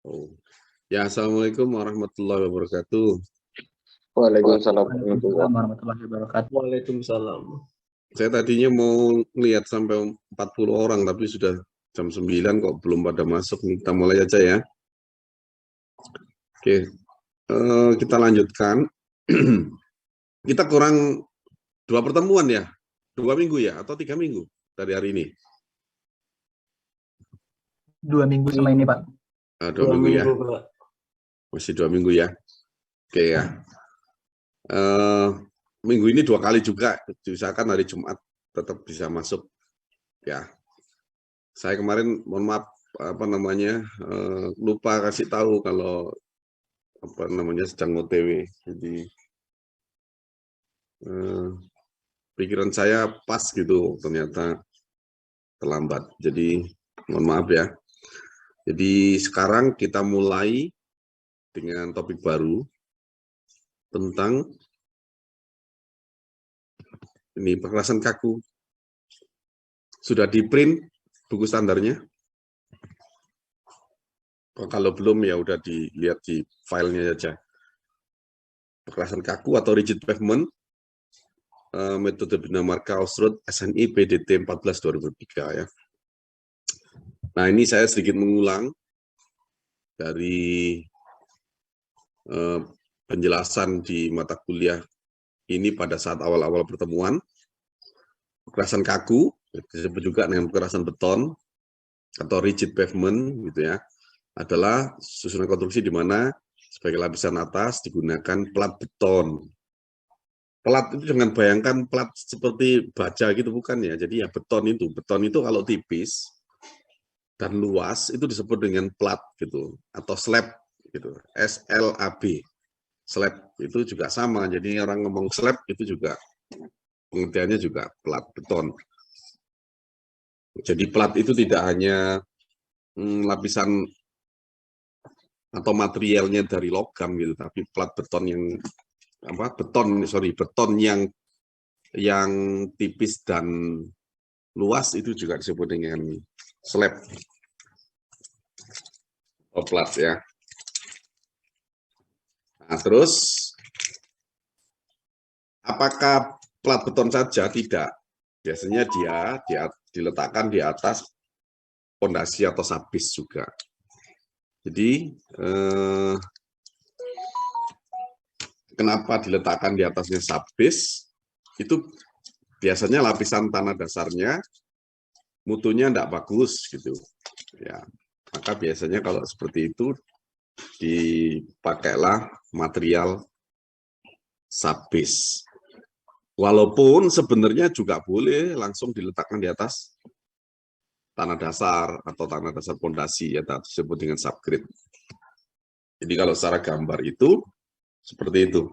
Oh. Ya, Assalamualaikum warahmatullahi wabarakatuh. Waalaikumsalam warahmatullahi wabarakatuh. Waalaikumsalam. Saya tadinya mau lihat sampai 40 orang, tapi sudah jam 9 kok belum pada masuk. Kita mulai aja ya. Oke, kita lanjutkan. Kita kurang 2 pertemuan ya? 2 minggu ya? Atau 3 minggu dari hari ini? 2 minggu sama ini, Pak. 2 minggu ya? Pak. Masih 2 minggu ya? Oke ya. Minggu ini 2 kali juga, diusahakan hari Jumat tetap bisa masuk ya. Saya kemarin mohon maaf lupa kasih tahu kalau sedang OTW, jadi pikiran saya pas gitu, ternyata terlambat, jadi mohon maaf ya. Jadi sekarang kita mulai dengan topik baru tentang ini perkerasan kaku. Sudah di print buku standarnya? Kalau belum ya udah dilihat di filenya saja. Perkerasan kaku atau rigid pavement, metode Bina Marka Ausrud SNI PDT 14/2003 ya. Nah, ini saya sedikit mengulang dari penjelasan di mata kuliah ini pada saat awal-awal pertemuan. Perkerasan kaku disebut juga dengan perkerasan beton atau rigid pavement gitu ya, adalah susunan konstruksi di mana sebagai lapisan atas digunakan plat beton. Plat itu jangan bayangkan plat seperti baja gitu, bukan ya. Jadi ya beton itu kalau tipis dan luas itu disebut dengan plat gitu, atau slab gitu, SLAB. Slab itu juga sama, jadi orang ngomong slab itu juga pengertiannya juga plat beton. Jadi plat itu tidak hanya lapisan atau materialnya dari logam gitu, tapi plat beton yang beton yang tipis dan luas itu juga disebut dengan slab atau plat ya. Nah, terus apakah plat beton saja? Tidak. Biasanya dia diletakkan di atas pondasi atau sabis juga. Jadi kenapa diletakkan di atasnya sabis? Itu biasanya lapisan tanah dasarnya mutunya tidak bagus gitu ya. Maka biasanya kalau seperti itu dipakailah material sabis. Walaupun sebenarnya juga boleh langsung diletakkan di atas tanah dasar atau tanah dasar pondasi ya, disebut dengan subgrade. Jadi kalau secara gambar itu seperti itu.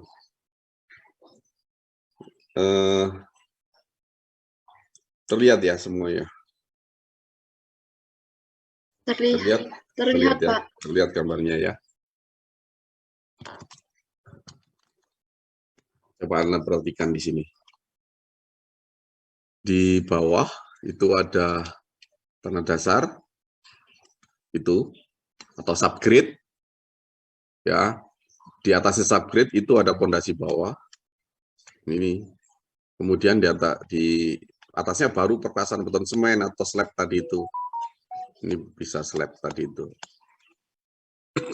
Terlihat ya semuanya. Terlihat ya, Pak. Terlihat gambarnya ya. Coba Anda perhatikan di sini. Di bawah itu ada tanah dasar itu atau subgrade ya. Di atasnya subgrade itu ada pondasi bawah. Ini. Kemudian di atasnya baru perkerasan beton semen atau slab tadi itu. Ini bisa slab tadi itu.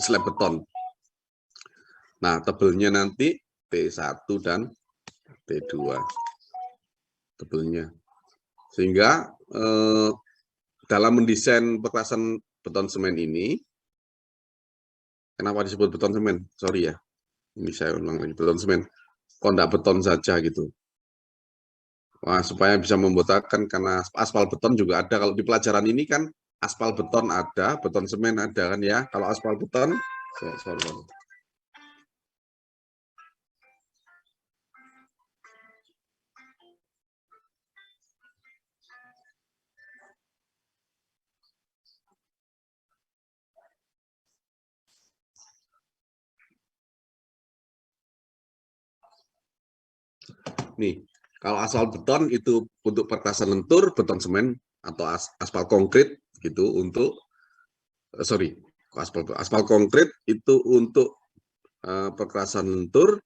Slab beton. Nah, tebelnya nanti T1 dan T2. Tebelnya. Sehingga dalam mendesain perkerasan beton semen ini, kenapa disebut beton semen? Sorry ya, ini saya ulang lagi, beton semen. Kok enggak beton saja gitu? Wah, supaya bisa membotakan, karena aspal beton juga ada. Kalau di pelajaran ini kan aspal beton ada, beton semen ada kan ya. Kalau aspal beton, sorry. Nih, kalau aspal beton itu untuk perkerasan lentur, beton semen atau aspal konkret gitu untuk Aspal konkret itu untuk perkerasan lentur.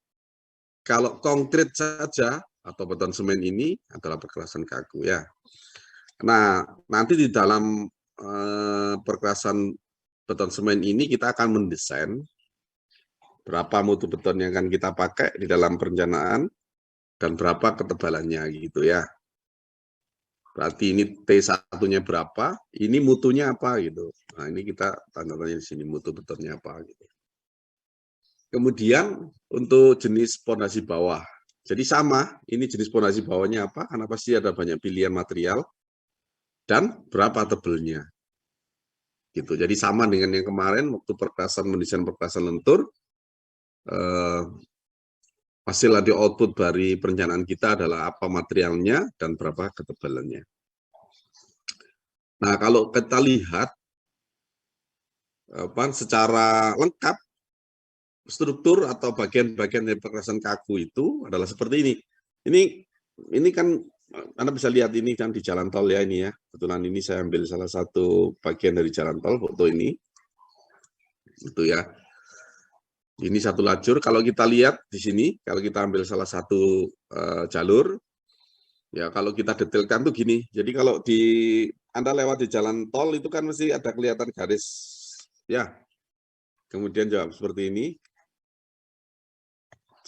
Kalau konkret saja atau beton semen ini adalah perkerasan kaku ya. Nah, nanti di dalam perkerasan beton semen ini kita akan mendesain berapa mutu beton yang akan kita pakai di dalam perencanaan dan berapa ketebalannya gitu ya. Berarti ini T1-nya berapa, ini mutunya apa gitu. Nah, ini kita tanda-tanya di sini mutu betonnya apa gitu. Kemudian untuk jenis pondasi bawah. Jadi sama, ini jenis pondasi bawahnya apa, karena pasti ada banyak pilihan material dan berapa tebelnya. Gitu. Jadi sama dengan yang kemarin waktu mendesain perkerasan lentur, hasil audio output dari perencanaan kita adalah apa materialnya dan berapa ketebalannya. Nah, kalau kita lihat secara lengkap, struktur atau bagian-bagian dari perkerasan kaku itu adalah seperti ini. Ini kan Anda bisa lihat ini kan di jalan tol ya ini ya. Kebetulan ini saya ambil salah satu bagian dari jalan tol, foto ini. Itu ya. Ini satu lajur. Kalau kita lihat di sini, kalau kita ambil salah satu jalur, ya kalau kita detailkan tuh gini. Jadi kalau Anda lewat di jalan tol itu kan mesti ada kelihatan garis ya. Kemudian jawab seperti ini.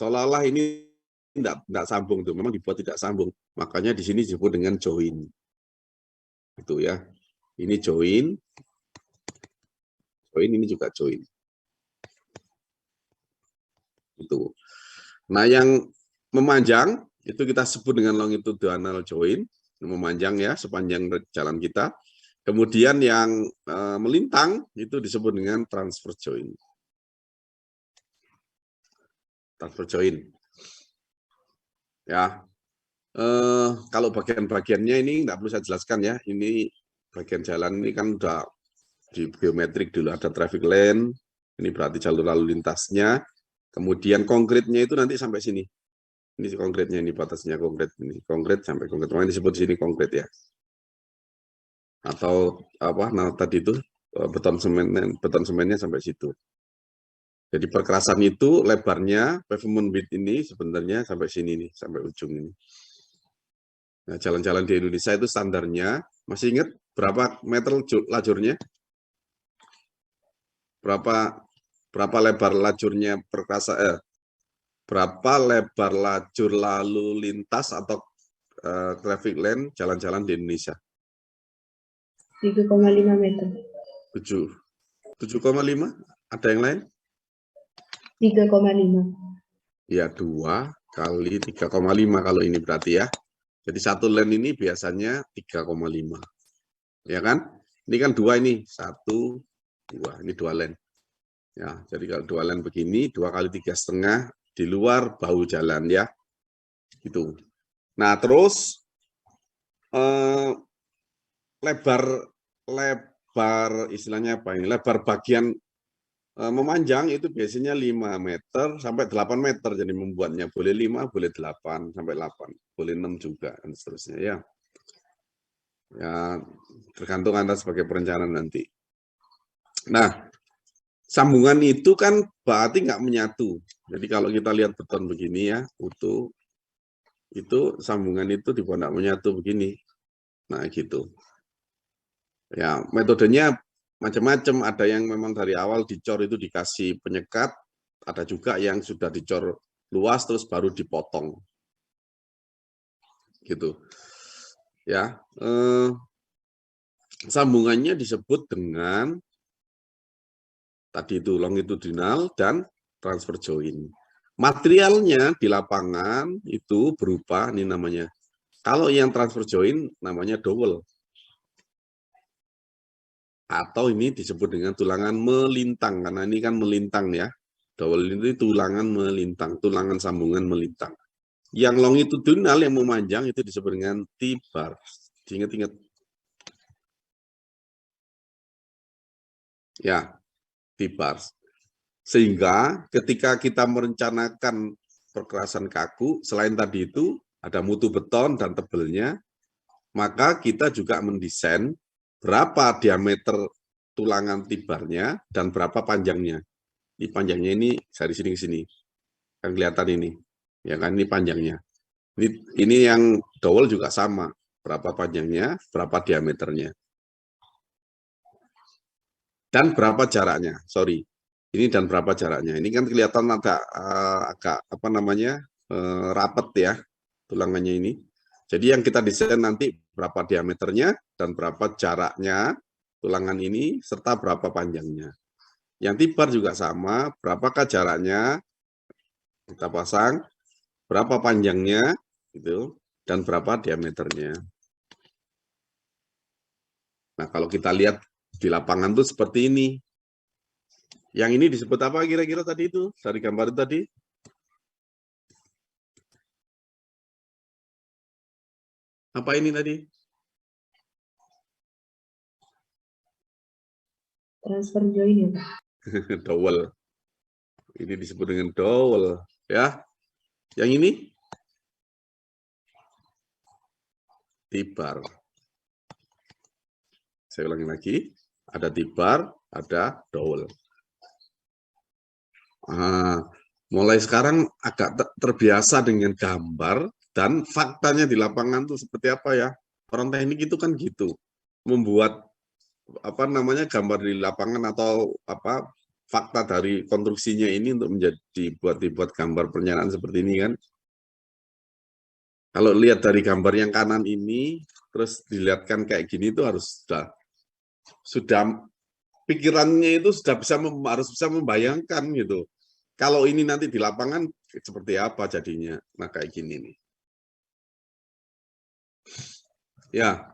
Seolah-olah ini tidak sambung tuh, memang dibuat tidak sambung. Makanya di sini disebut dengan join. Itu ya. Ini join. Join ini juga join. Itu. Nah, yang memanjang itu kita sebut dengan longitudinal join, memanjang ya sepanjang jalan kita. Kemudian yang melintang itu disebut dengan transfer join. Transfer join. Ya. Kalau bagian-bagiannya ini nggak perlu saya jelaskan ya. Ini bagian jalan ini kan udah di geometrik dulu, ada traffic lane. Ini berarti jalur lalu lintasnya. Kemudian konkretnya itu nanti sampai sini. Ini konkretnya, ini batasnya konkret, ini konkret sampai konkret. Makanya disebut di sini konkret ya. Atau apa? Nah tadi itu beton semennya sampai situ. Jadi perkerasan itu lebarnya pavement width ini sebenarnya sampai sini nih, sampai ujung ini. Nah, jalan-jalan di Indonesia itu standarnya, masih ingat berapa meter lajurnya? Berapa lebar lajurnya berapa lebar lajur lalu lintas atau traffic lane jalan-jalan di Indonesia? 3,5 meter. 7,5? Ada yang lain? 3,5. Ya, 2 kali 3,5 kalau ini berarti ya. Jadi satu lane ini biasanya 3,5. Ya kan? Ini kan 2 ini. 1, 2. Ini 2 lane. Ya, jadi kalau 2 lane begini, 2 kali 3,5 di luar bahu jalan ya. Gitu. Nah, terus lebar istilahnya apa ini? Lebar bagian memanjang itu biasanya 5 meter sampai 8 meter, jadi membuatnya boleh 5, boleh 8, sampai 8, boleh 6 juga, dan seterusnya ya. Ya, tergantung Anda sebagai perencana nanti. Nah, sambungan itu kan berarti nggak menyatu. Jadi kalau kita lihat beton begini ya, utuh, itu sambungan itu dibuat nggak menyatu begini. Nah, gitu. Ya, metodenya macam-macam, ada yang memang dari awal dicor itu dikasih penyekat, ada juga yang sudah dicor luas terus baru dipotong. Gitu. Ya, sambungannya disebut dengan tadi itu longitudinal dan transfer join. Materialnya di lapangan itu berupa ini namanya. Kalau yang transfer join namanya dowel. Atau ini disebut dengan tulangan melintang, karena ini kan melintang ya. Dowel itu tulangan melintang, tulangan sambungan melintang. Yang longitudinal yang memanjang itu disebut dengan T-bar. Ingat-ingat. Ya, T-bar. Sehingga ketika kita merencanakan perkerasan kaku, selain tadi itu ada mutu beton dan tebelnya, maka kita juga mendesain berapa diameter tulangan T-barnya dan berapa panjangnya. Ini panjangnya ini dari sini ke sini. Kan kelihatan ini. Ya kan, ini panjangnya. Ini yang dowel juga sama. Berapa panjangnya, berapa diameternya. Dan berapa jaraknya. Sorry. Ini dan berapa jaraknya. Ini kan kelihatan agak apa namanya? Rapat ya tulangannya ini. Jadi yang kita desain nanti berapa diameternya dan berapa jaraknya tulangan ini serta berapa panjangnya. Yang T-bar juga sama, berapakah jaraknya kita pasang, berapa panjangnya gitu dan berapa diameternya. Nah, kalau kita lihat di lapangan tuh seperti ini. Yang ini disebut apa kira-kira tadi itu dari gambar itu tadi? Apa ini tadi? Transfer join ya, Pak? Dowel. Ini disebut dengan dowel. Ya. Yang ini? T-bar. Saya ulangi lagi. Ada T-bar, ada dowel. Mulai sekarang agak terbiasa dengan gambar dan faktanya di lapangan tuh seperti apa ya. Orang teknik itu kan gitu. Membuat apa namanya gambar di lapangan atau apa fakta dari konstruksinya ini untuk dibuat gambar pernyataan seperti ini kan. Kalau lihat dari gambar yang kanan ini terus dilihatkan kayak gini itu harus sudah pikirannya itu sudah harus bisa membayangkan gitu. Kalau ini nanti di lapangan seperti apa jadinya? Nah kayak gini nih. Ya.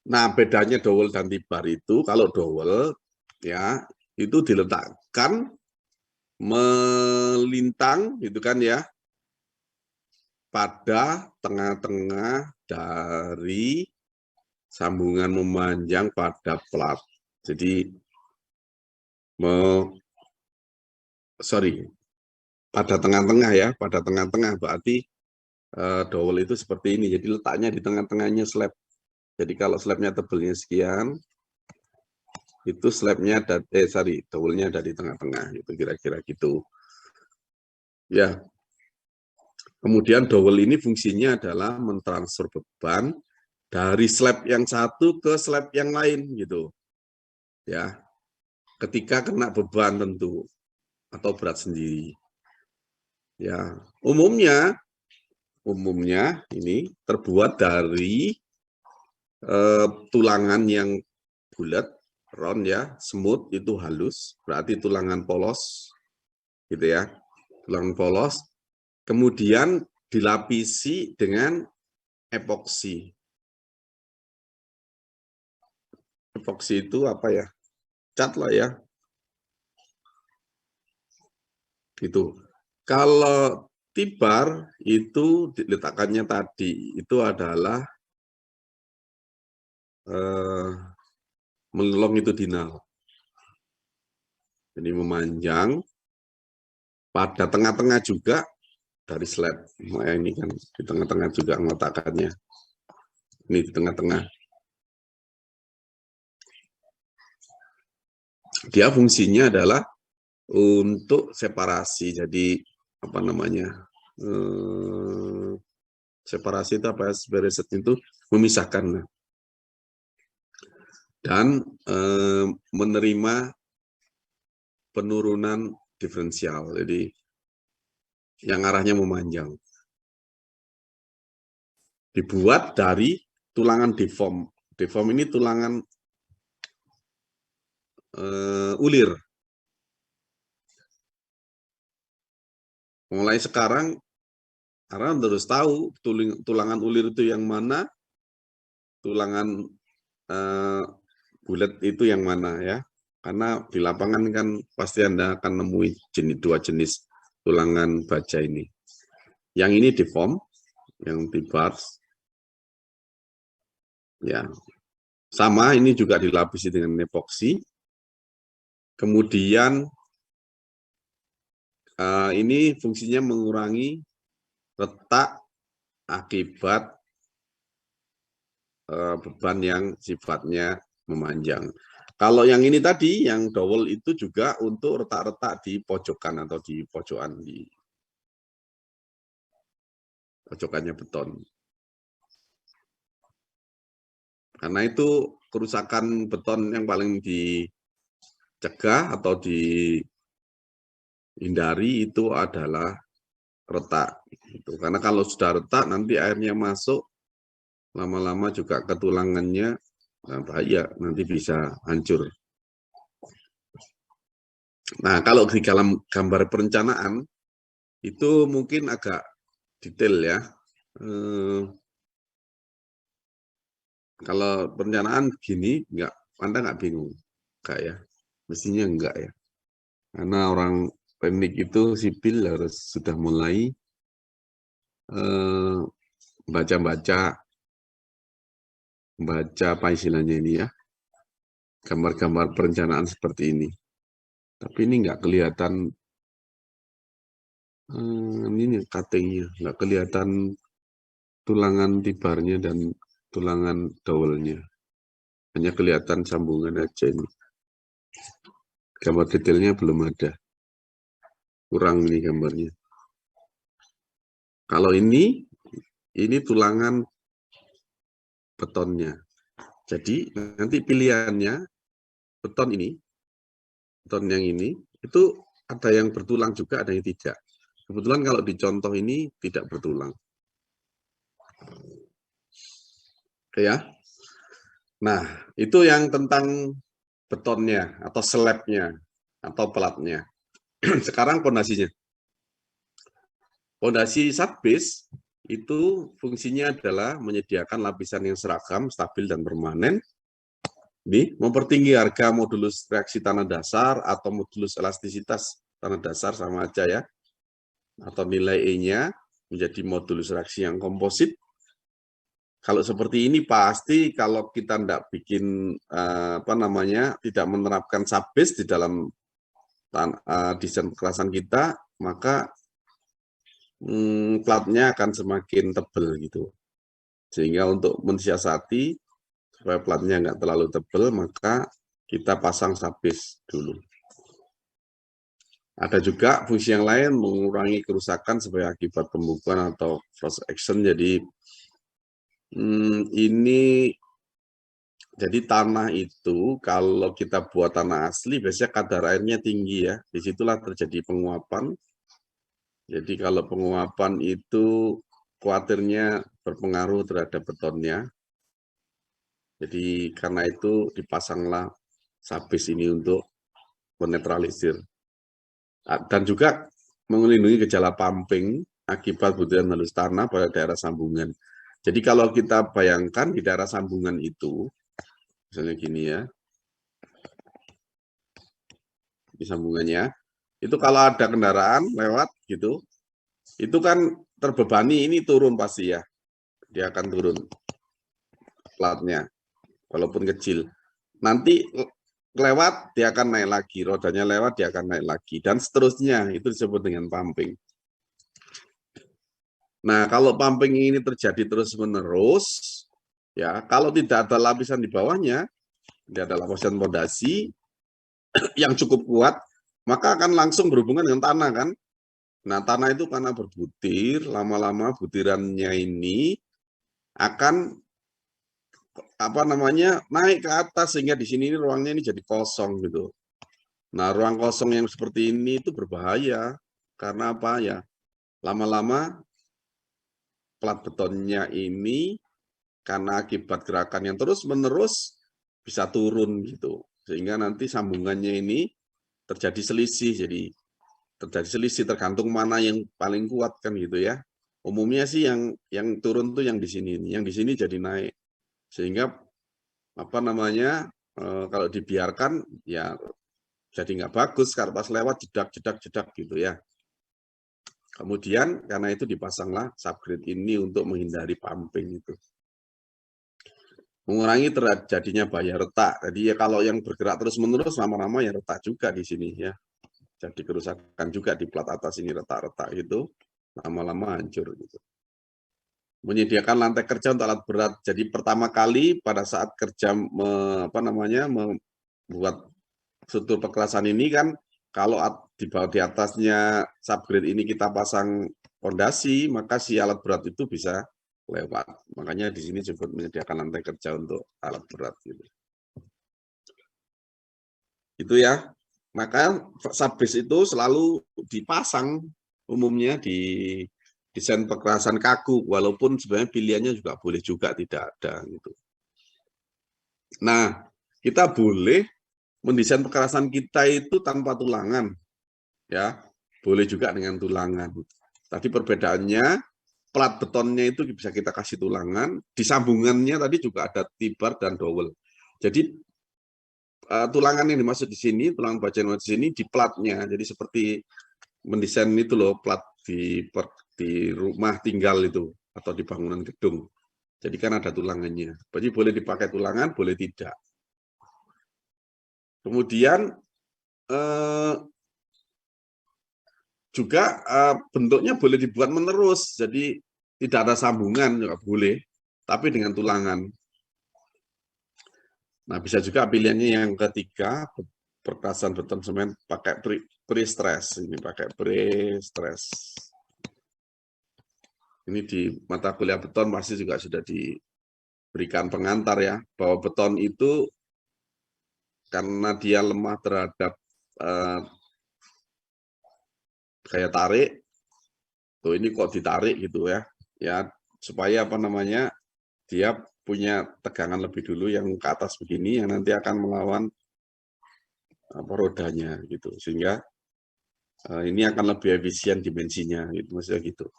Nah bedanya dowel dan T-bar itu kalau dowel ya itu diletakkan melintang gitu kan ya pada tengah-tengah dari sambungan memanjang pada plat. Jadi pada tengah-tengah ya, pada tengah-tengah berarti dowel itu seperti ini. Jadi letaknya di tengah-tengahnya slab. Jadi kalau slabnya tebelnya sekian, itu slabnya dowelnya ada di tengah-tengah. Itu kira-kira gitu. Ya. Kemudian dowel ini fungsinya adalah mentransfer beban dari slab yang satu ke slab yang lain gitu. Ya. Ketika kena beban tentu atau berat sendiri. Ya, umumnya ini terbuat dari tulangan yang bulat, round ya, smooth itu halus, berarti tulangan polos, gitu ya, tulangan polos. Kemudian dilapisi dengan epoksi. Epoksi itu apa ya? Cat lah ya. Gitu. Kalau T-bar itu diletakkannya tadi itu adalah longitudinal. Jadi memanjang pada tengah-tengah juga dari slab. Nah, ini kan di tengah-tengah juga meletakkannya. Ini di tengah-tengah. Dia fungsinya adalah untuk separasi. Jadi apa namanya? Separasi itu apa? Separasi itu memisahkan dan menerima penurunan diferensial. Jadi yang arahnya memanjang. Dibuat dari tulangan deform. Deform ini tulangan ulir. Mulai sekarang, karena harus tahu tulangan ulir itu yang mana, tulangan bulat itu yang mana ya. Karena di lapangan kan pasti Anda akan nemui dua jenis tulangan baja ini. Yang ini deform, yang T-bar. Ya, sama ini juga dilapisi dengan epoksi. Kemudian ini fungsinya mengurangi retak akibat beban yang sifatnya memanjang. Kalau yang ini tadi, yang dowel itu juga untuk retak-retak di pojokan atau di pojokan, di pojokannya beton. Karena itu kerusakan beton yang paling dicegah atau dihindari itu adalah retak. Gitu. Karena kalau sudah retak, nanti airnya masuk, lama-lama juga ke tulangannya, nah bahaya, nanti bisa hancur. Nah, kalau di dalam gambar perencanaan, itu mungkin agak detail ya. Kalau perencanaan gini, Anda nggak bingung? Enggak ya? Mestinya enggak ya. Karena orang teknik itu sipil harus sudah mulai baca apa istilahnya ini ya, gambar-gambar perencanaan seperti ini. Tapi ini nggak kelihatan ini cutting-nya, nggak kelihatan tulangan tibarnya dan tulangan dowelnya. Hanya kelihatan sambungan aja ini. Gambar detailnya belum ada. Kurang ini gambarnya. Kalau ini tulangan betonnya. Jadi nanti pilihannya beton yang ini, itu ada yang bertulang juga, ada yang tidak. Kebetulan kalau di contoh ini tidak bertulang. Oke ya. Nah, itu yang tentang betonnya, atau slabnya, atau platnya. Sekarang pondasinya. Pondasi subbase itu fungsinya adalah menyediakan lapisan yang seragam, stabil, dan permanen. Ini mempertinggi harga modulus reaksi tanah dasar atau modulus elastisitas tanah dasar sama aja ya. Atau nilai E-nya menjadi modulus reaksi yang komposit. Kalau seperti ini pasti kalau kita tidak bikin tidak menerapkan subbase di dalam desain kekerasan kita, maka platnya akan semakin tebal gitu. Sehingga untuk mensiasati supaya platnya nggak terlalu tebal, maka kita pasang subbase dulu. Ada juga fungsi yang lain, mengurangi kerusakan sebagai akibat pembukuan atau frost action. Jadi jadi tanah itu kalau kita buat tanah asli biasanya kadar airnya tinggi ya. Disitulah terjadi penguapan. Jadi kalau penguapan itu khawatirnya berpengaruh terhadap betonnya. Jadi karena itu dipasanglah subbase ini untuk menetralisir. Dan juga melindungi gejala pumping akibat butiran halus tanah pada daerah sambungan. Jadi kalau kita bayangkan di daerah sambungan itu, misalnya gini ya, di sambungannya, itu kalau ada kendaraan lewat gitu, itu kan terbebani, ini turun pasti ya, dia akan turun platnya, walaupun kecil. Nanti lewat, dia akan naik lagi, rodanya lewat, dia akan naik lagi, dan seterusnya, itu disebut dengan pumping. Nah, kalau pumping ini terjadi terus-menerus, ya, kalau tidak ada lapisan di bawahnya, tidak ada lapisan pondasi yang cukup kuat, maka akan langsung berhubungan dengan tanah kan. Nah, tanah itu karena berbutir, lama-lama butirannya ini akan naik ke atas sehingga di sini ruangnya ini jadi kosong gitu. Nah, ruang kosong yang seperti ini itu berbahaya karena apa ya? Lama-lama plat betonnya ini karena akibat gerakan yang terus-menerus bisa turun gitu. Sehingga nanti sambungannya ini terjadi selisih. Jadi terjadi selisih tergantung mana yang paling kuat kan gitu ya. Umumnya sih yang turun tuh yang di sini, yang di sini jadi naik. Sehingga kalau dibiarkan ya jadi nggak bagus karena pas lewat jedak gitu ya. Kemudian karena itu dipasanglah subgrade ini untuk menghindari pumping itu. Mengurangi terjadinya bahaya retak. Jadi ya kalau yang bergerak terus-menerus lama-lama ya retak juga di sini ya. Jadi kerusakan juga di plat atas ini retak-retak itu lama-lama hancur gitu. menyediakan lantai kerja untuk alat berat. Jadi pertama kali pada saat kerja membuat struktur perkerasan ini kan, kalau di bawah di atasnya subgrade ini kita pasang fondasi, maka si alat berat itu bisa lewat. Makanya di sini disebut menyediakan lantai kerja untuk alat berat gitu. Itu ya. Maka subbase itu selalu dipasang umumnya di desain perkerasan kaku, walaupun sebenarnya pilihannya juga boleh juga tidak ada gitu. Nah, kita boleh mendesain perkerasan kita itu tanpa tulangan, ya, boleh juga dengan tulangan. Tadi perbedaannya, plat betonnya itu bisa kita kasih tulangan, di sambungannya tadi juga ada T-bar dan dowel. Jadi tulangan yang dimaksud di sini, tulangan baja yang di sini di platnya. Jadi seperti mendesain itu loh, plat di rumah tinggal itu atau di bangunan gedung. Jadi kan ada tulangannya. Jadi boleh dipakai tulangan, boleh tidak. Kemudian juga bentuknya boleh dibuat menerus. Jadi tidak ada sambungan juga boleh, tapi dengan tulangan. Nah, bisa juga pilihannya yang ketiga, perkerasan beton semen pakai pre-stress. Ini pakai pre-stress. Ini di mata kuliah beton pasti juga sudah diberikan pengantar ya, bahwa beton itu karena dia lemah terhadap gaya tarik, tuh ini kok ditarik gitu ya, supaya dia punya tegangan lebih dulu yang ke atas begini, yang nanti akan melawan rodanya gitu, sehingga ini akan lebih efisien dimensinya gitu, maksudnya gitu.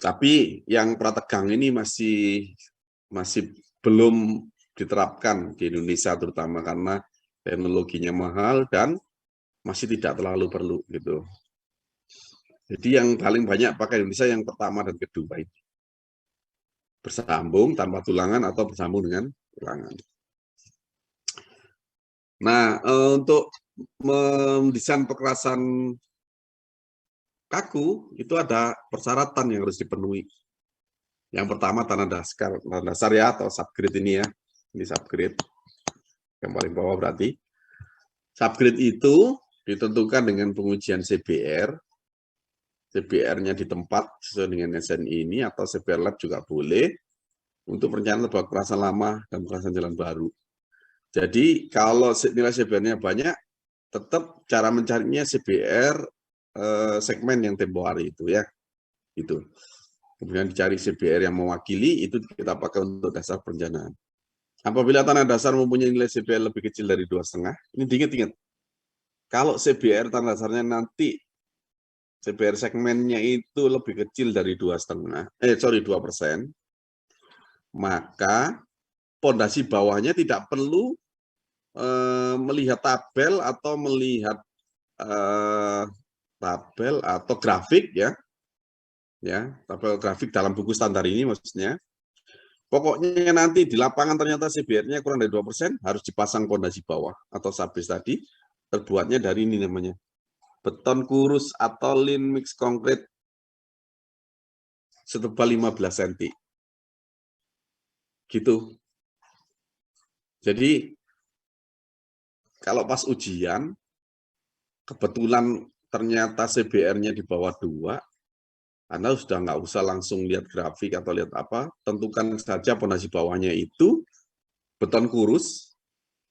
Tapi yang prategang ini masih belum diterapkan di Indonesia, terutama karena teknologinya mahal dan masih tidak terlalu perlu gitu. Jadi yang paling banyak pakai Indonesia yang pertama dan kedua ini, bersambung tanpa tulangan atau bersambung dengan tulangan. Nah, untuk mendesain perkerasan kaku itu ada persyaratan yang harus dipenuhi. Yang pertama tanah dasar ya, atau subgrade ini ya. Ini subgrade. Yang paling bawah berarti. Subgrade itu ditentukan dengan pengujian CBR. CBR-nya di tempat sesuai dengan SNI ini, atau CBR lab juga boleh. Untuk perencanaan sebuah perkerasan lama dan perkerasan jalan baru. Jadi kalau nilai CBR-nya banyak, tetap cara mencarinya CBR segmen yang tempo hari itu ya. Itu. Kemudian dicari CBR yang mewakili, itu kita pakai untuk dasar perencanaan. Apabila tanah dasar mempunyai nilai CBR lebih kecil dari 2,5, ini diingat-ingat. Kalau CBR tanah dasarnya nanti, CBR segmennya itu lebih kecil dari 2%, maka pondasi bawahnya tidak perlu melihat tabel atau melihat tabel atau grafik ya, tabel grafik dalam buku standar ini maksudnya. Pokoknya nanti di lapangan ternyata CBR-nya kurang dari 2%, harus dipasang pondasi bawah atau subbase tadi, terbuatnya dari ini namanya beton kurus atau lean mix concrete setebal 15 cm. Gitu. Jadi kalau pas ujian kebetulan ternyata CBR-nya di bawah 2, Anda sudah nggak usah langsung lihat grafik atau lihat apa, tentukan saja pondasi bawahnya itu beton kurus.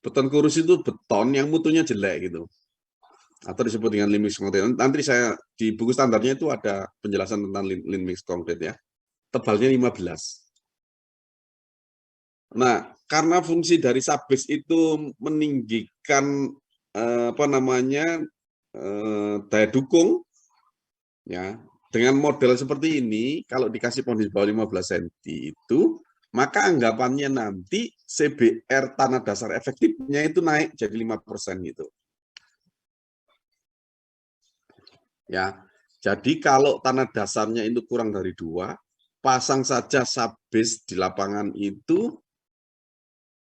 Beton kurus itu beton yang mutunya jelek gitu, atau disebut dengan lean mix concrete. Nanti saya di buku standarnya itu ada penjelasan tentang lean mix concrete ya. Tebalnya 15. Nah, karena fungsi dari subbase itu meninggikan daya dukung ya. Dengan model seperti ini, kalau dikasih pondasi bawah 15 cm itu, maka anggapannya nanti CBR tanah dasar efektifnya itu naik jadi 5% gitu. Ya, jadi kalau tanah dasarnya itu kurang dari 2, pasang saja subbase di lapangan itu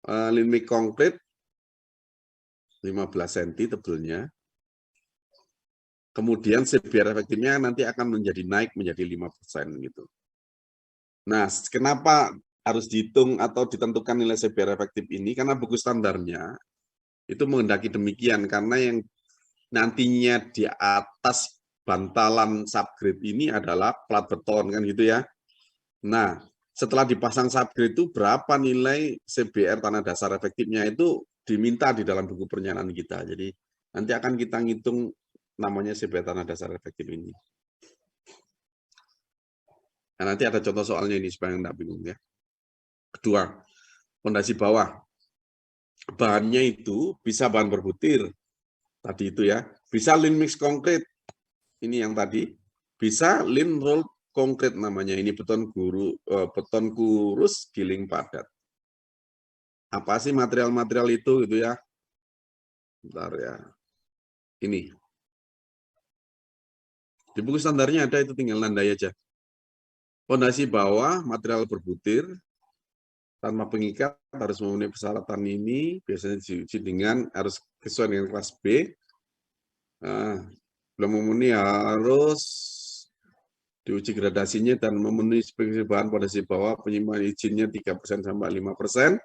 lean mix concrete 15 cm tebelnya. Kemudian CBR efektifnya nanti akan naik menjadi 5% gitu. Nah, kenapa harus dihitung atau ditentukan nilai CBR efektif ini? Karena buku standarnya itu menghendaki demikian, karena yang nantinya di atas bantalan subgrade ini adalah plat beton, kan gitu ya. Nah, setelah dipasang subgrade itu berapa nilai CBR tanah dasar efektifnya itu diminta di dalam buku pernyataan kita. Jadi nanti akan kita ngitung namanya CBR tanah dasar efektif ini. Nah, nanti ada contoh soalnya ini supaya nggak bingung ya. Kedua, fondasi bawah. Bahannya itu bisa bahan berbutir, tadi itu ya. Bisa lean mix konkrit, ini yang tadi. Bisa lean roll konkrit namanya, ini beton kurus giling padat. Apa sih material-material itu gitu ya? Bentar ya. Ini. Di buku standarnya ada, itu tinggal nandai aja. Fondasi bawah, material berbutir, tanpa pengikat, harus memenuhi persyaratan ini, biasanya diuji dengan, harus sesuai dengan kelas B. Nah, belum memenuhi harus diuji gradasinya dan memenuhi spesifikasi bahan fondasi bawah, penyimpangan izinnya 3% sampai 5%,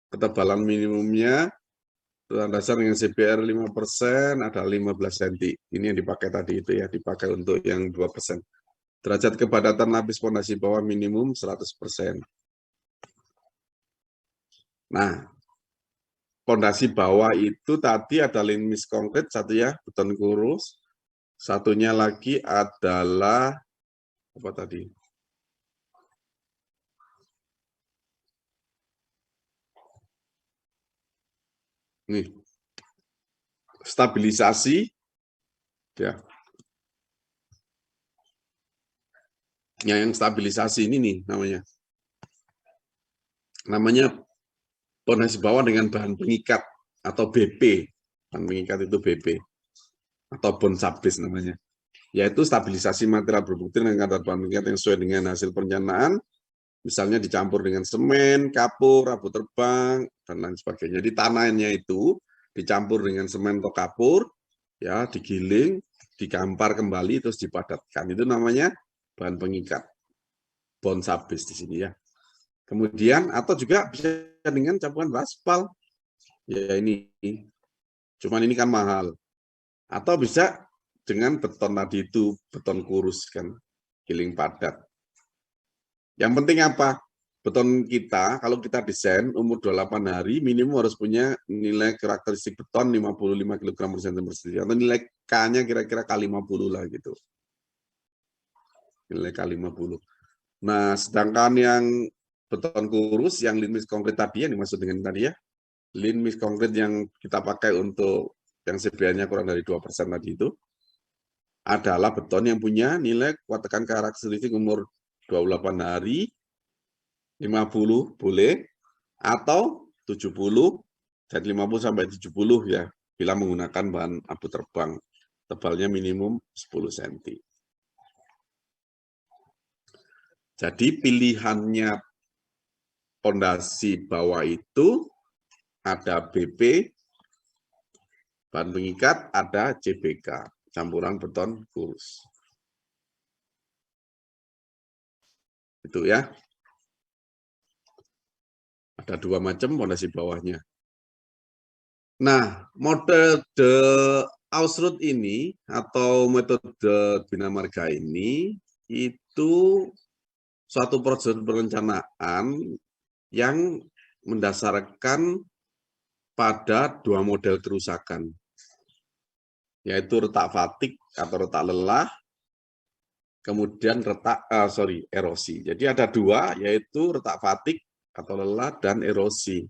ketebalan minimumnya, tanah dasar dengan CBR 5%, ada 15 cm. Ini yang dipakai tadi itu ya, dipakai untuk yang 2%. Derajat kepadatan lapis fondasi bawah minimum 100%. Nah, fondasi bawah itu tadi ada lean mix konkrit, satu ya, beton kurus. Satunya lagi adalah, apa tadi? Nih, stabilisasi, ya. Yang stabilisasi ini nih namanya. Namanya fondasi bawah dengan bahan pengikat atau BP. Bahan pengikat itu BP. Atau bond subbase namanya. Yaitu stabilisasi material berbutir dengan kadar bahan pengikat yang sesuai dengan hasil perencanaan. Misalnya dicampur dengan semen, kapur, abu terbang, dan lain sebagainya. Jadi tanahnya itu dicampur dengan semen atau kapur, ya digiling, digampar kembali, terus dipadatkan. Itu namanya bahan pengikat. Bond subbase di sini ya. Kemudian atau juga bisa dengan campuran aspal. Ya ini. Cuman ini kan mahal. Atau bisa dengan beton tadi itu, beton kurus kan, giling padat. Yang penting apa? Beton kita, kalau kita desain umur 28 hari, minimum harus punya nilai karakteristik beton 55 kg per cm persegi. Atau nilai K-nya kira-kira K50 lah gitu. Nilai K50. Nah, sedangkan yang beton kurus, yang lean mix konkrit tadi, yang dimaksud dengan tadi ya, lean mix konkrit yang kita pakai untuk yang CBR-nya kurang dari 2% tadi itu, adalah beton yang punya nilai kuat tekan karakteristik umur 28 hari, 50 boleh, atau 70, dan 50 sampai 70 ya, bila menggunakan bahan abu terbang. Tebalnya minimum 10 cm. Jadi pilihannya fondasi bawah itu ada BP, bahan pengikat, ada CBK, campuran beton kurus. Itu ya. Ada dua macam fondasi bawahnya. Nah, metode Ausrut ini atau metode Bina Marga ini itu suatu prosedur perencanaan yang mendasarkan pada dua model kerusakan, yaitu retak fatik atau retak lelah, kemudian erosi. Jadi ada dua, yaitu retak fatik atau lelah dan erosi.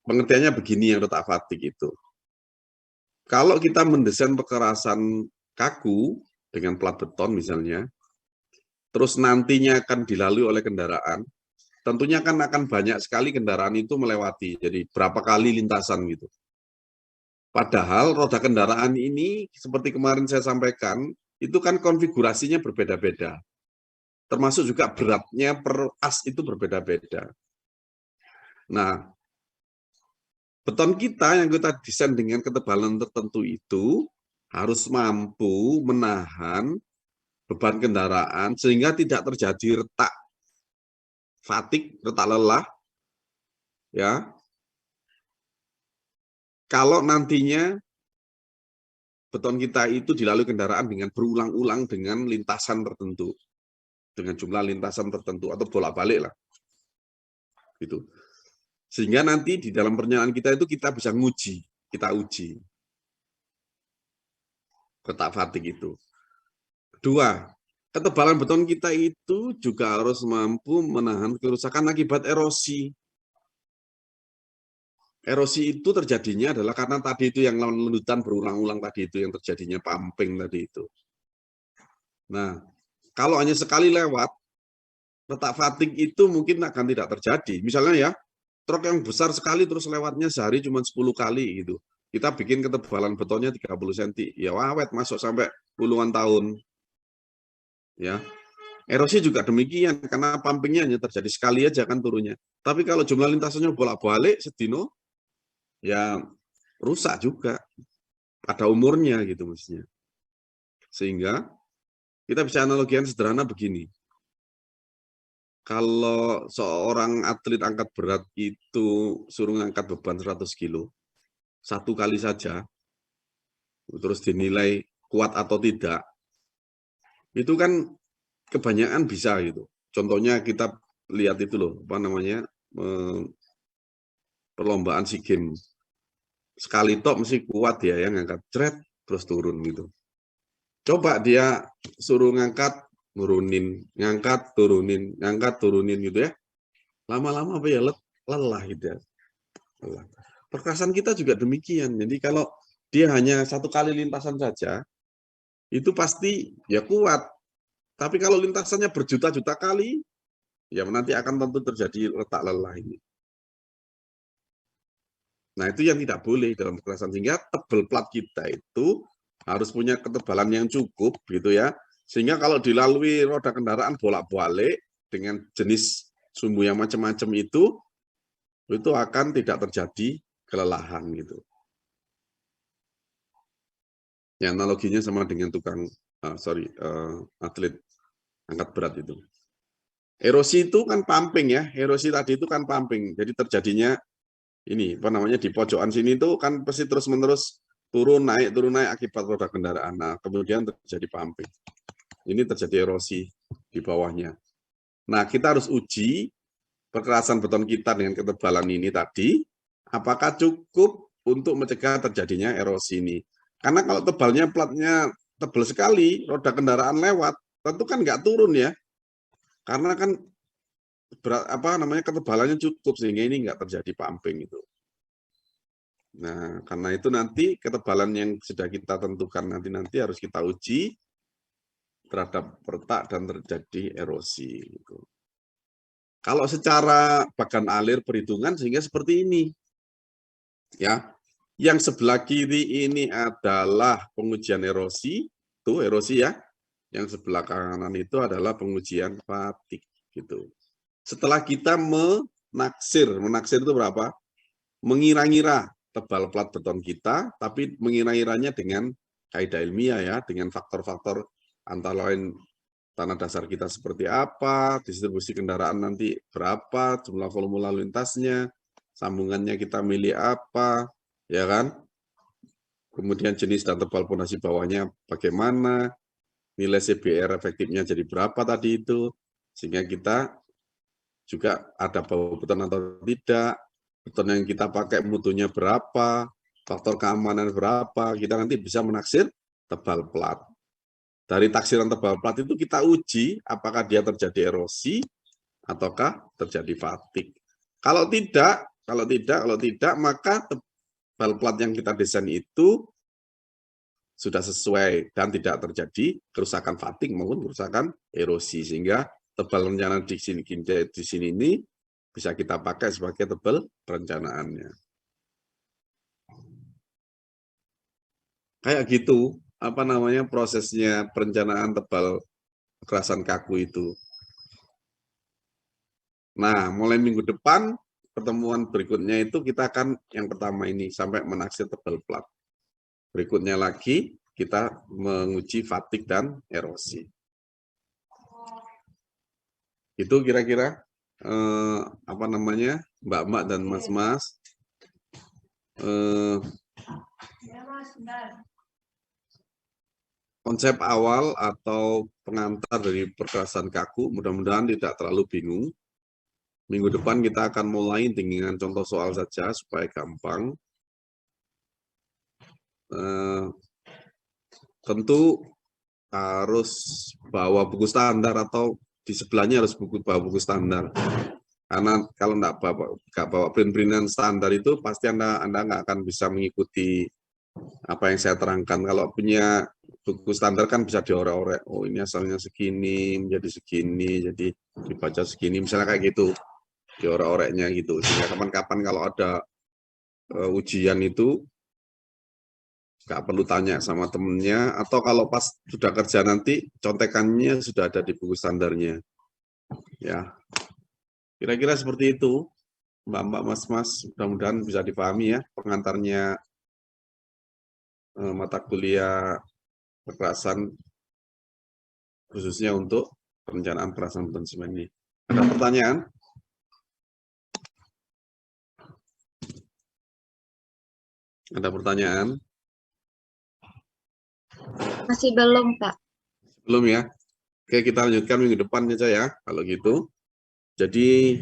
Pengertiannya begini yang retak fatik itu. Kalau kita mendesain pekerasan kaku dengan plat beton misalnya, terus nantinya akan dilalui oleh kendaraan, tentunya kan akan banyak sekali kendaraan itu melewati, jadi berapa kali lintasan gitu. Padahal roda kendaraan ini, seperti kemarin saya sampaikan, itu kan konfigurasinya berbeda-beda. Termasuk juga beratnya per as itu berbeda-beda. Nah, beton kita yang kita desain dengan ketebalan tertentu itu harus mampu menahan beban kendaraan sehingga tidak terjadi retak fatigue, retak lelah, ya. Kalau nantinya beton kita itu dilalui kendaraan dengan berulang-ulang dengan lintasan tertentu, dengan jumlah lintasan tertentu atau bolak-balik lah, gitu. Sehingga nanti di dalam pernyaraan kita itu kita bisa uji retak fatigue itu. Kedua, ketebalan beton kita itu juga harus mampu menahan kerusakan akibat erosi. Erosi itu terjadinya adalah karena tadi itu yang lenutan berulang-ulang tadi itu, yang terjadinya pumping tadi itu. Nah, kalau hanya sekali lewat, retak fatigue itu mungkin akan tidak terjadi. Misalnya ya, truk yang besar sekali terus lewatnya sehari cuma 10 kali gitu. Kita bikin ketebalan betonnya 30 cm, ya awet masuk sampai puluhan tahun. Ya, erosi juga demikian karena pumpingnya hanya terjadi sekali aja kan turunnya. Tapi kalau jumlah lintasannya bolak-balik sedino, ya rusak juga pada umurnya gitu mestinya. Sehingga kita bisa analogikan sederhana begini. Kalau seorang atlet angkat berat itu suruh ngangkat beban 100 kilo, satu kali saja, terus dinilai kuat atau tidak, itu kan kebanyakan bisa gitu. Contohnya kita lihat itu loh, apa namanya, perlombaan SEA Games. Sekali tok mesti kuat ya, yang ngangkat cret terus turun gitu. Coba dia suruh ngangkat, nurunin, ngangkat, turunin gitu ya. Lama-lama apa ya, lelah gitu ya. Lelah. Perkerasan kita juga demikian. Jadi kalau dia hanya satu kali lintasan saja, itu pasti ya kuat. Tapi kalau lintasannya berjuta-juta kali, ya nanti akan tentu terjadi retak lelah ini. Nah, itu yang tidak boleh dalam perkerasan. Sehingga tebel plat kita itu harus punya ketebalan yang cukup gitu ya. Sehingga kalau dilalui roda kendaraan bolak-balik dengan jenis sumbu yang macam-macam itu akan tidak terjadi kelelahan gitu. Ya, analoginya sama dengan atlet angkat berat itu. Erosi itu kan pumping ya, erosi tadi itu kan pumping. Jadi terjadinya ini apa namanya di pojokan sini itu kan pasti terus-menerus turun naik akibat roda kendaraan. Nah, kemudian terjadi pumping. Ini terjadi erosi di bawahnya. Nah, kita harus uji perkerasan beton kita dengan ketebalan ini tadi, apakah cukup untuk mencegah terjadinya erosi ini. Karena kalau tebalnya platnya tebal sekali, roda kendaraan lewat, tentu kan nggak turun ya. Karena kan ketebalannya cukup sehingga ini nggak terjadi pumping itu. Nah, karena itu nanti ketebalan yang sudah kita tentukan nanti harus kita uji terhadap retak dan terjadi erosi. Gitu. Kalau secara bagan alir perhitungan sehingga seperti ini, ya, yang sebelah kiri ini adalah pengujian erosi, tuh erosi ya, yang sebelah kanan itu adalah pengujian fatigue, gitu. Setelah kita menaksir itu berapa? Mengira-ngira tebal plat beton kita, tapi mengira-ngiranya dengan kaidah ilmiah ya, dengan faktor-faktor antara lain tanah dasar kita seperti apa, distribusi kendaraan nanti berapa, jumlah volume lalu lintasnya, sambungannya kita milih apa, ya kan? Kemudian jenis dan tebal pondasi bawahnya bagaimana, nilai CBR efektifnya jadi berapa tadi itu, sehingga kita juga ada bau beton atau tidak, beton yang kita pakai mutunya berapa, faktor keamanan berapa, kita nanti bisa menaksir tebal plat. Dari taksiran tebal plat itu kita uji apakah dia terjadi erosi ataukah terjadi fatigue. Kalau tidak maka tebal plat yang kita desain itu sudah sesuai dan tidak terjadi kerusakan fatigue maupun kerusakan erosi, sehingga tebal rencana di sini ini bisa kita pakai sebagai tebal perencanaannya. Kayak gitu, prosesnya perencanaan tebal kekerasan kaku itu. Nah, mulai minggu depan, pertemuan berikutnya itu kita akan yang pertama ini sampai menaksir tebal plat. Berikutnya lagi kita menguji fatigue dan erosi. Itu kira-kira apa namanya, mbak-mbak dan mas-mas, konsep awal atau pengantar dari perkerasan kaku, mudah-mudahan tidak terlalu bingung. Minggu depan kita akan mulai dengan contoh soal saja supaya gampang. Tentu harus bawa buku standar atau di sebelahnya harus bawa buku standar. Karena kalau nggak bawa print-printan standar itu pasti Anda nggak akan bisa mengikuti apa yang saya terangkan. Kalau punya buku standar kan bisa diorek-orek. Oh ini asalnya segini, menjadi segini, jadi dibaca segini. Misalnya kayak gitu, diorek-oreknya gitu. Sehingga kapan-kapan kalau ada ujian itu nggak perlu tanya sama temennya, atau kalau pas sudah kerja nanti contekannya sudah ada di buku standarnya. Ya, kira-kira seperti itu, mbak-mbak, mas-mas. Mudah-mudahan bisa dipahami ya pengantarnya mata kuliah kekerasan khususnya untuk perencanaan kekerasan konsumen ini. Ada pertanyaan? Ada pertanyaan? Masih belum, Pak. Belum ya? Oke, kita lanjutkan minggu depan saja ya, kalau gitu. Jadi,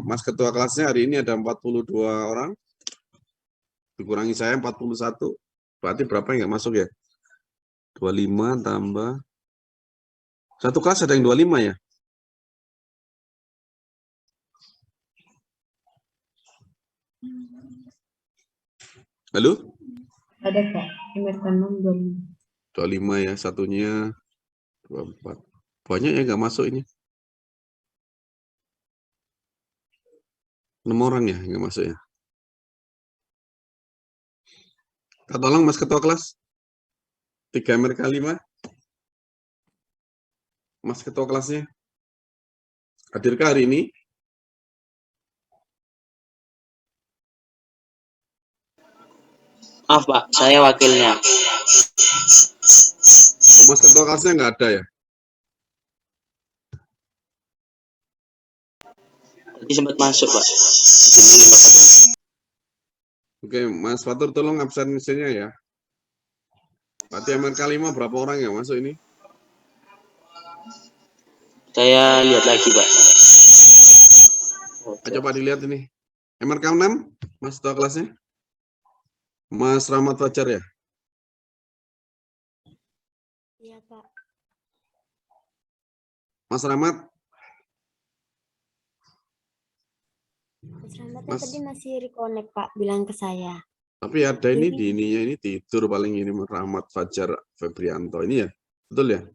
Mas Ketua kelasnya hari ini ada 42 orang. Dikurangi saya 41. Berarti berapa yang nggak masuk ya? 25 tambah. Satu kelas ada yang 25 ya? Halo? Ada, Pak. MRK 6, 25. 25 ya, satunya 24. Banyak ya nggak masuk ini? 6 orang ya nggak masuk ya? Kita tolong Mas Ketua kelas. 3 MRK 5. Mas Ketua kelasnya. Hadirkah hari ini? Maaf Pak, saya wakilnya. Oh, Mas Ketua kelasnya nggak ada ya? Tadi sempat masuk Pak. Oke, Mas Fatur tolong absensinya ya. Berarti MRK 5 berapa orang yang masuk ini? Saya lihat lagi Pak. Coba dilihat ini. MRK 6, Mas Ketua kelasnya? Mas Rahmat Fajar ya? Iya, Pak. Mas Rahmat? Mas Rahmat Mas. tadi masih reconnect, Pak, bilang ke saya. Tapi ada ini di ininya ini tidur paling ini Rahmat Fajar Febrianto ini ya? Betul ya?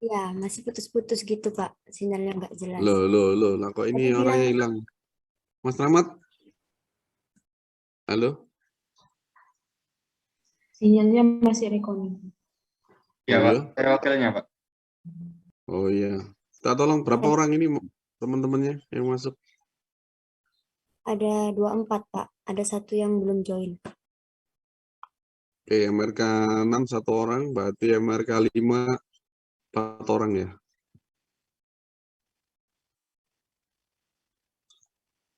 Iya, masih putus-putus gitu, Pak. Sinyalnya nggak jelas. Loh, kok ini Tadi orangnya bilang, hilang? Mas Rahmat? Halo? Sinyalnya masih reconnect. Ya, Oh, Pak. iya? Saya wakilnya, Pak. Oh iya. Kita tolong berapa orang ini teman-temannya yang masuk? ada 24, Pak. Ada satu yang belum join. Oke, MRK 6 1 orang, berarti MRK 5 4 orang ya.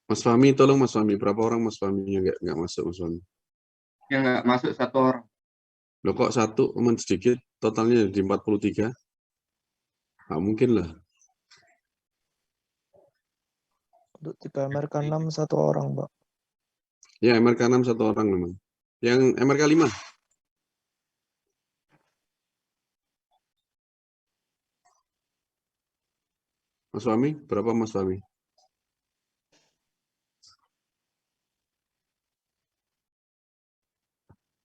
Mas Fahmi, tolong Mas Fahmi, berapa orang Mas Fahmi yang nggak masuk Mas Fahmi? Yang nggak masuk 1 orang. Loh kok 1, teman sedikit, totalnya di 43? Nggak mungkin lah. Untuk 3 MRK 6 1 orang, Pak. Ya, MRK 6 1 orang memang. Yang MRK 5? Mas Fahmi, berapa Mas Fahmi?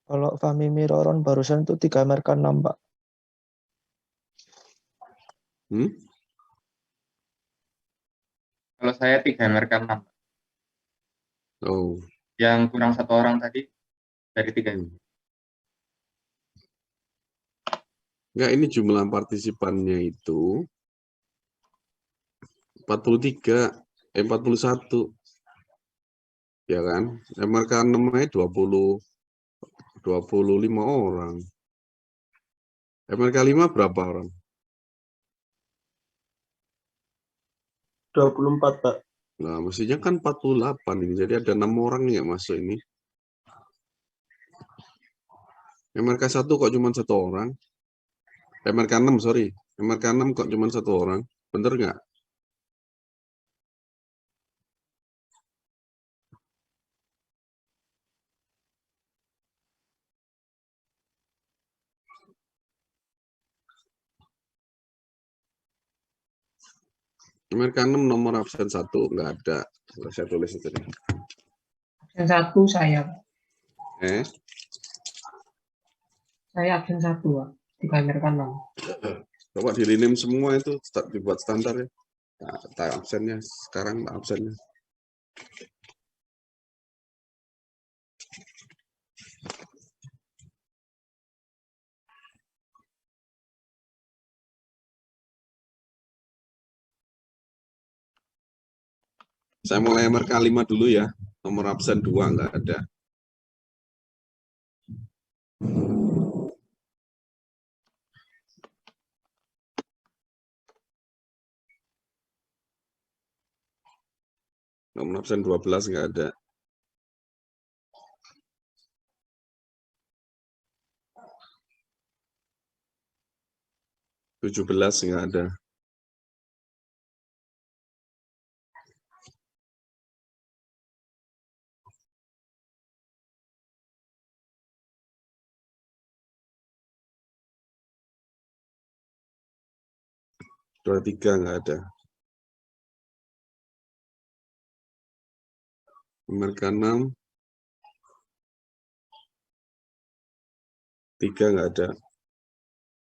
Kalau Fahmi Miroron barusan itu 3 MRK 6, Pak. Kalau saya 3 MRK 6. Oh. Yang kurang 1 orang tadi dari 3. Enggak, ini jumlah partisipannya itu 43, 41. Ya kan? MRK 6-nya 25 orang. MRK 5 berapa orang? 24, Pak. Nah, mestinya kan 48 ini. Jadi ada 6 orang yang masuk ini. MRK 1 kok cuma 1 orang? MRK 6, sorry. MRK 6 kok cuma 1 orang? Bener nggak? MRK 6 nomor absen 1 nggak ada. Saya tulis itu nih. Absen 1 saya. Saya absen 1, Pak. Di KMRK 6. Coba di rename semua itu dibuat standar ya. Nah, tak absennya sekarang tak absennya. Saya mulai MRK 5 dulu ya. Nomor absen 2 nggak ada. Nomor absen 12 nggak ada. Tujuh belas nggak ada. Dua tiga nggak ada. MRK 6 3 nggak ada.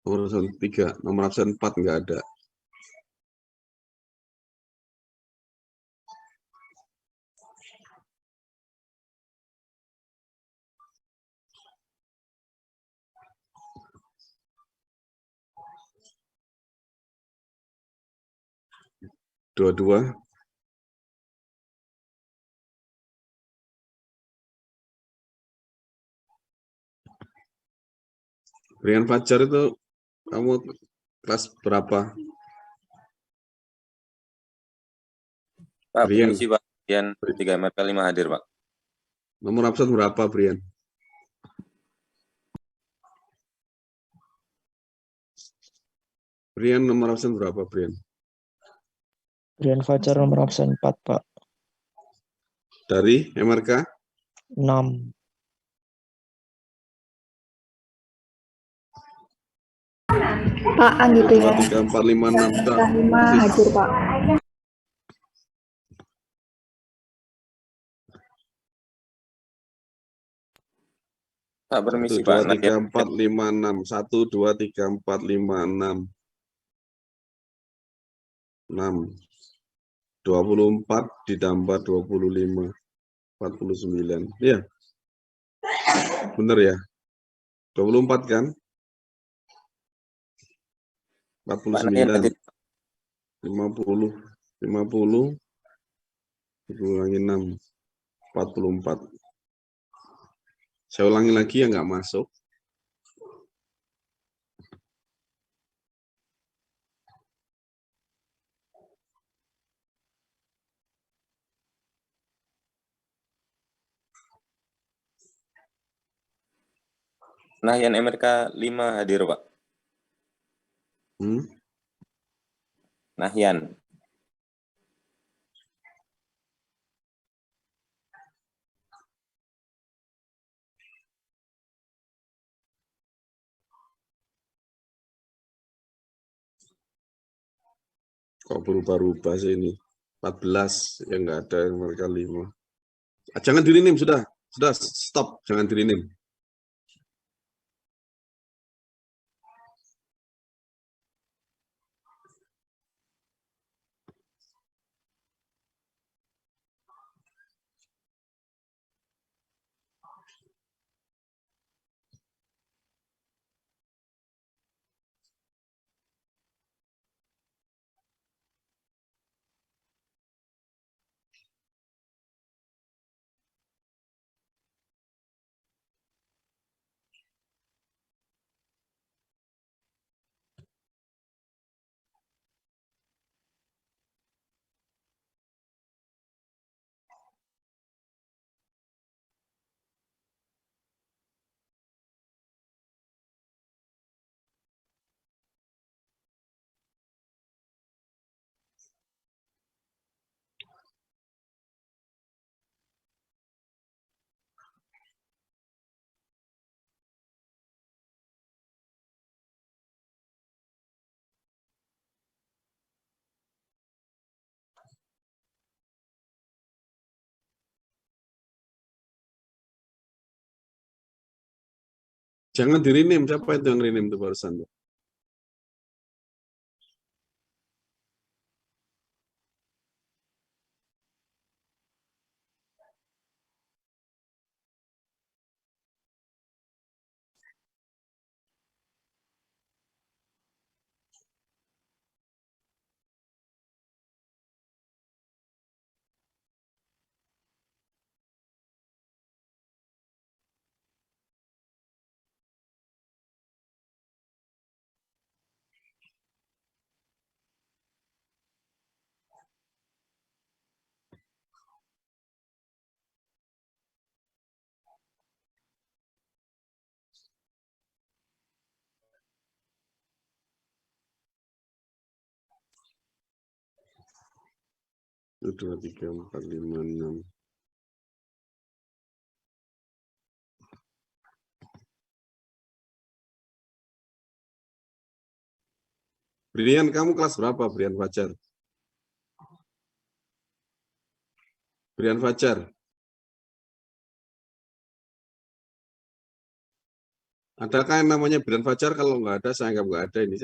Nomor absen 3, nomor absen 4 nggak ada. Dua-dua. Rian Fajar itu kamu kelas berapa? Pak, Brian. permisi Pak. Brian 3 MRK 5 hadir Pak. Nomor absen berapa, Brian? Brian, nomor absen berapa, Brian? Brian Fajar nomor absen 4, Pak. Dari MRK? 6. Pak, gitu ya. 2, 3, 4, 5, 6. Sudah 5 hadir, Pak. Pak, 1, permisi 2, Pak. 3, 4, 5, 6. 1, 2, 3, 4, 5, 6. 6. 24 ditambah 25. 49. Iya. Bener ya? 24 kan? 49. 50. 50. Dikurangi 6. 44. Saya ulangi lagi ya, nggak masuk. Nahyan MRK 5 hadir Pak. Nahyan. Kok berubah-ubah sih ini? 14 yang nggak ada yang mereka 5. Jangan dirinim, sudah stop, jangan dirinim. Jangan di-rename. Siapa itu yang rename itu barusan? Tuh? Itu 2, 3, 4, 5, 6. Brian, kamu kelas berapa, Brian Fajar? Brian Fajar. Adakah yang namanya Brian Fajar? Kalau nggak ada, saya anggap nggak ada ini.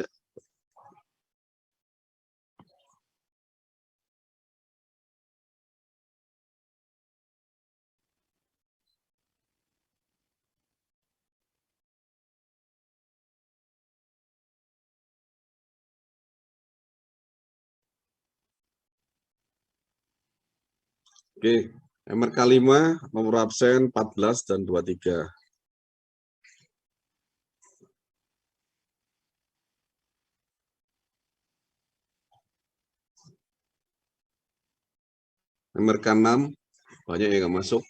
Oke, MRK 5, nomor absen 14 dan 23. MRK 6, banyak yang nggak masuk.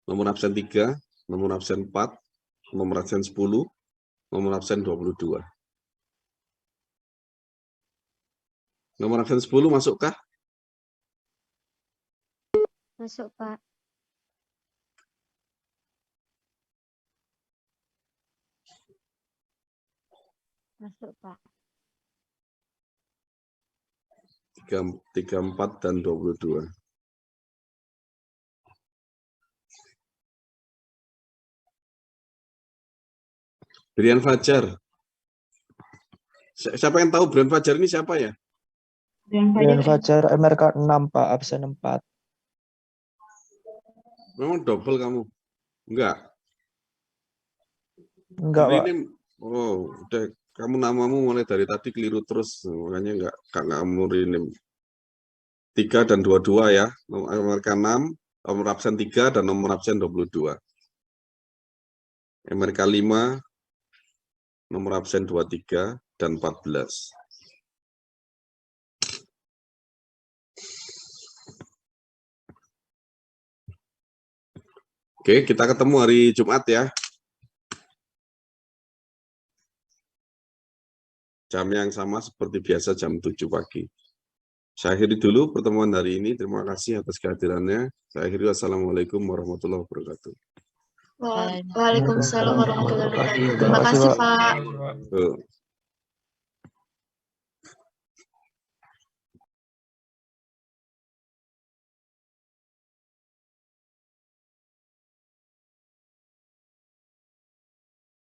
Nomor absen 3, nomor absen 4, nomor absen 10, nomor absen 22. Nomor absen 10 masukkah? Masuk, Pak. Masuk, Pak. 34 dan 22. Brian Fajar. Siapa yang tahu Brian Fajar ini siapa ya? Brian Fajar MRK 6 Pak, absen 4. Memang double kamu? Enggak. Enggak, Pak. Ini, oh, udah kamu namamu mulai dari tadi keliru terus, makanya enggak kamu rename. 3 dan 22 ya, nomor 6, nomor absen 3 dan nomor absen 22. MRK 5, nomor absen 23 dan 14. Oke, kita ketemu hari Jumat ya. Jam yang sama seperti biasa, jam 7 pagi. Saya akhiri dulu pertemuan hari ini. Terima kasih atas kehadirannya. Saya akhiri. Wassalamualaikum warahmatullahi wabarakatuh. Waalaikumsalam warahmatullahi wabarakatuh. Terima kasih, Pak.